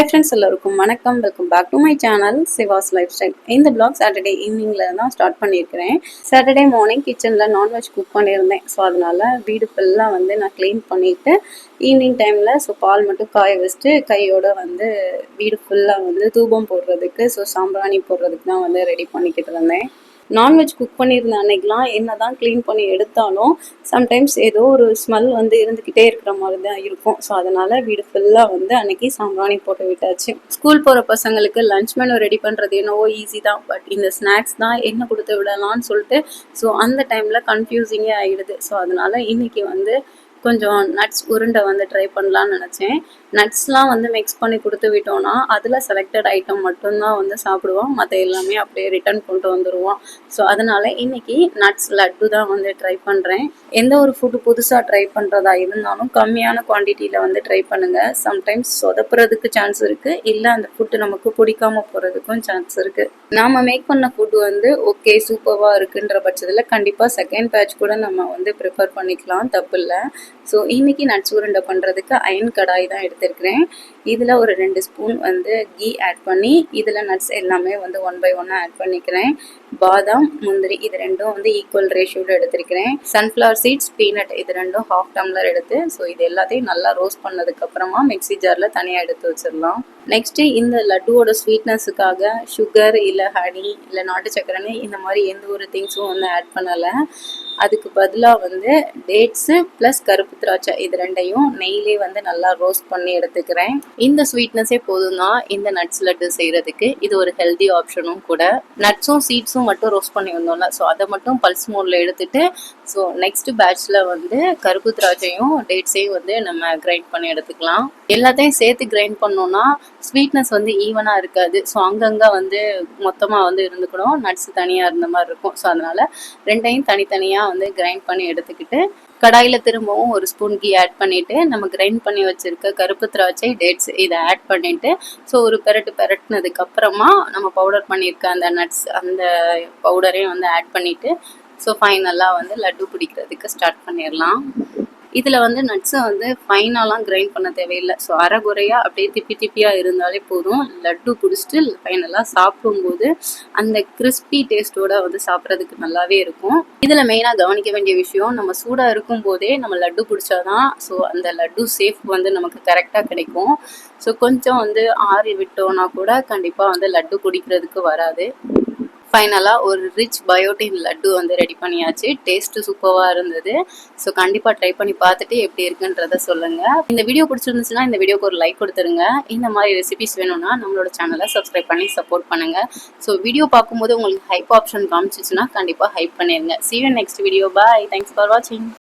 Hi friends, எல்லாருக்கும் வணக்கம். Welcome back to my channel Siva's life style. இந்த vlog சாட்டர்டே ஈவினிங்ல தான் ஸ்டார்ட் பண்ணியிருக்கிறேன். சாட்டர்டே மார்னிங் கிச்சனில் நான்வெஜ் குக் பண்ணியிருந்தேன். ஸோ அதனால வீடு ஃபுல்லாக வந்து நான் க்ளீன் பண்ணிவிட்டு ஈவினிங் டைமில் பால் மட்டும் காய வச்சுட்டு கையோட வந்து வீடு ஃபுல்லாக வந்து தூபம் போடுறதுக்கு சாம்பிராணி போடுறதுக்கு தான் வந்து ரெடி பண்ணிக்கிட்டு இருந்தேன். நான்வெஜ் குக் பண்ணியிருந்த அன்னைக்கெலாம் என்ன தான் க்ளீன் பண்ணி எடுத்தாலும் சம்டைம்ஸ் ஏதோ ஒரு ஸ்மெல் வந்து இருந்துக்கிட்டே இருக்கிற மாதிரி தான் இருக்கும். ஸோ அதனால் வீடு ஃபுல்லாக வந்து அன்னைக்கு சாம்பிராணி போட்டு விட்டாச்சு. ஸ்கூல் போகிற பசங்களுக்கு லன்ச் மெனு ரெடி பண்ணுறது என்னவோ ஈஸி தான். பட் இந்த ஸ்நாக்ஸ் தான் என்ன கொடுத்து விடலான்னு சொல்லிட்டு அந்த டைமில் கன்ஃபியூசிங்கே ஆகிடுது. ஸோ அதனால் இன்றைக்கி வந்து கொஞ்சம் நட்ஸ் உருண்டை வந்து ட்ரை பண்ணலான்னு நினச்சேன். நட்ஸ்லாம் வந்து மிக்ஸ் பண்ணி கொடுத்து விட்டோன்னா அதில் செலக்டட் ஐட்டம் மட்டும்தான் வந்து சாப்பிடுவோம். மற்ற எல்லாமே அப்படியே ரிட்டர்ன் கொண்டு வந்துடுவோம். ஸோ அதனால் இன்றைக்கி நட்ஸ் லட்டு தான் வந்து ட்ரை பண்ணுறேன். எந்த ஒரு ஃபுட்டு புதுசாக ட்ரை பண்ணுறதா இருந்தாலும் கம்மியான குவான்டிட்டியில் வந்து ட்ரை பண்ணுங்கள். சம்டைம்ஸ் சொதப்புறதுக்கு சான்ஸ் இருக்குது, இல்லை அந்த ஃபுட்டு நமக்கு பிடிக்காமல் போகிறதுக்கும் சான்ஸ் இருக்குது. நாம் மேக் பண்ண ஃபுட்டு வந்து ஓகே சூப்பராக இருக்குன்ற பட்சத்தில் கண்டிப்பாக செகண்ட் பேட்ச் கூட நம்ம வந்து ப்ரிப்பேர் பண்ணிக்கலாம், தப்பு இல்லை. ஸோ இன்றைக்கி நட்ஸ் உருண்டை பண்ணுறதுக்கு அயன் கடாய் தான் எடுத்துருக்கிறேன். இதில் ஒரு 2 ஸ்பூன் வந்து கீ ஆட் பண்ணி இதில் நட்ஸ் எல்லாமே வந்து 1 by 1 ஆட் பண்ணிக்கிறேன். பாதாம், முந்திரி இது ரெண்டும் வந்து ஈக்குவல் ரேஷியோவில் எடுத்துருக்கிறேன். சன்ஃப்ளவர் சீட்ஸ், பீனட் இது ரெண்டும் 1/2 டம்ளர் எடுத்து இது எல்லாத்தையும் நல்லா ரோஸ்ட் பண்ணதுக்கப்புறமா மிக்ஸி ஜாரில் தனியாக எடுத்து வச்சிடலாம். நெக்ஸ்ட்டு இந்த லட்டுவோட ஸ்வீட்னஸுக்காக சுகர் இல்லை ஹனி இல்லை நாட்டு சக்கரைன்னு இந்த மாதிரி எந்த ஒரு திங்ஸும் வந்து ஆட் பண்ணலை. அதுக்கு பதிலாக வந்து டேட்ஸு ப்ளஸ் கருப்பு திராட்சை இது ரெண்டையும் நெய்யிலே வந்து நல்லா ரோஸ்ட் பண்ணி எடுத்துக்கிறேன். இந்த ஸ்வீட்னஸே போதும் தான் இந்த நட்ஸ் லட்டு செய்கிறதுக்கு. இது ஒரு ஹெல்தி ஆப்ஷனும் கூட. நட்ஸும் சீட்ஸும் மட்டும் ரோஸ்ட் பண்ணி வந்தோம்ல, அதை மட்டும் பல்ஸ் மோடில் எடுத்துட்டு நெக்ஸ்ட்டு பேட்ச்சில் வந்து கருப்பு திராட்சையும் டேட்ஸையும் வந்து நம்ம கிரைண்ட் பண்ணி எடுத்துக்கலாம். எல்லாத்தையும் சேர்த்து கிரைண்ட் பண்ணோன்னா ஸ்வீட்னஸ் வந்து ஈவனாக இருக்காது. அங்கங்கே வந்து மொத்தமாக வந்து இருந்துக்கணும், நட்ஸ் தனியாக இருந்த மாதிரி இருக்கும். அதனால் ரெண்டையும் தனித்தனியாக வந்து கிரைண்ட் பண்ணி எடுத்துக்கிட்டு கடாயில் திரும்பவும் 1 ஸ்பூன் கீ ஆட் பண்ணிவிட்டு நம்ம கிரைண்ட் பண்ணி வச்சுருக்க கருப்பு திராட்சை டேட்ஸ் இதை ஆட் பண்ணிவிட்டு ஒரு பெரட்டினதுக்கப்புறமா நம்ம பவுடர் பண்ணியிருக்க அந்த நட்ஸ் அந்த பவுடரையும் வந்து ஆட் பண்ணிவிட்டு ஃபைனலாக வந்து லட்டு பிடிக்கிறதுக்கு ஸ்டார்ட் பண்ணிடலாம். இதில் வந்து நட்ஸை வந்து ஃபைனாலாம் கிரைண்ட் பண்ண தேவையில்லை. அரைகுறையாக அப்படியே திப்பியாக இருந்தாலே போதும். லட்டு பிடிச்சிட்டு ஃபைனலாக சாப்பிடும்போது அந்த கிறிஸ்பி டேஸ்ட்டோட வந்து சாப்பிட்றதுக்கு நல்லாவே இருக்கும். இதில் மெயினாக கவனிக்க வேண்டிய விஷயம், நம்ம சூடாக இருக்கும்போதே நம்ம லட்டு பிடிச்சாதான் அந்த லட்டு சேஃப் வந்து நமக்கு கரெக்டாக கிடைக்கும். கொஞ்சம் வந்து ஆறி விட்டோன்னா கூட கண்டிப்பாக வந்து லட்டு பிடிக்கிறதுக்கு வராது. ஃபைனலாக ஒரு ரிச் பயோட்டின் லட்டு வந்து ரெடி பண்ணியாச்சு. டேஸ்ட்டு சூப்பராக இருந்தது. கண்டிப்பாக ட்ரை பண்ணி பார்த்துட்டு எப்படி இருக்குன்றத சொல்லுங்கள். இந்த வீடியோ பிடிச்சிருந்துச்சுன்னா இந்த வீடியோக்கு ஒரு லைக் கொடுத்துருங்க. இந்த மாதிரி ரெசிபிஸ் வேணும்னா நம்மளோட சேனலை சப்ஸ்கிரைப் பண்ணி சப்போர்ட் பண்ணுங்கள். வீடியோ பார்க்கும்போது உங்களுக்கு ஹைப் ஆப்ஷன் காமிச்சிச்சுன்னா கண்டிப்பாக ஹைப் பண்ணிடுங்க. See you in next video. Bye. Thanks for watching.